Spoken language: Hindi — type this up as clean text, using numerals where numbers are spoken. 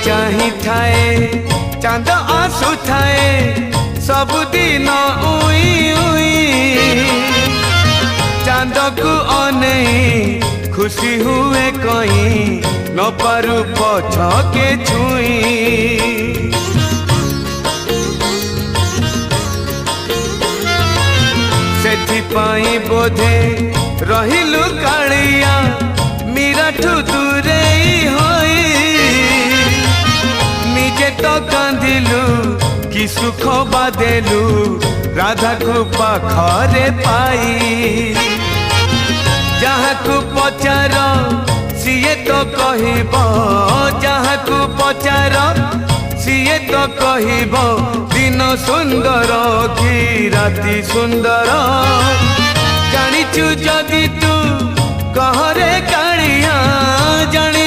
चाही थाए चांद आसु थाए सबुदिन उई उई चांद को अनेई खुशी हुए कहीं न पारू पछके छुई सेथिपाई बोधे रहिलु कालिया मीराठू दूरे होई निजे तो कांदिलु कि सुख बादेलु राधा को पाखरे पाई जहाँ को पचार सीए तो कहिब जहाँ को पचार सीए तो कहिब दिन सुंदर कि राति सुंदर जानिचु जदि तू कहरे कालिया जानी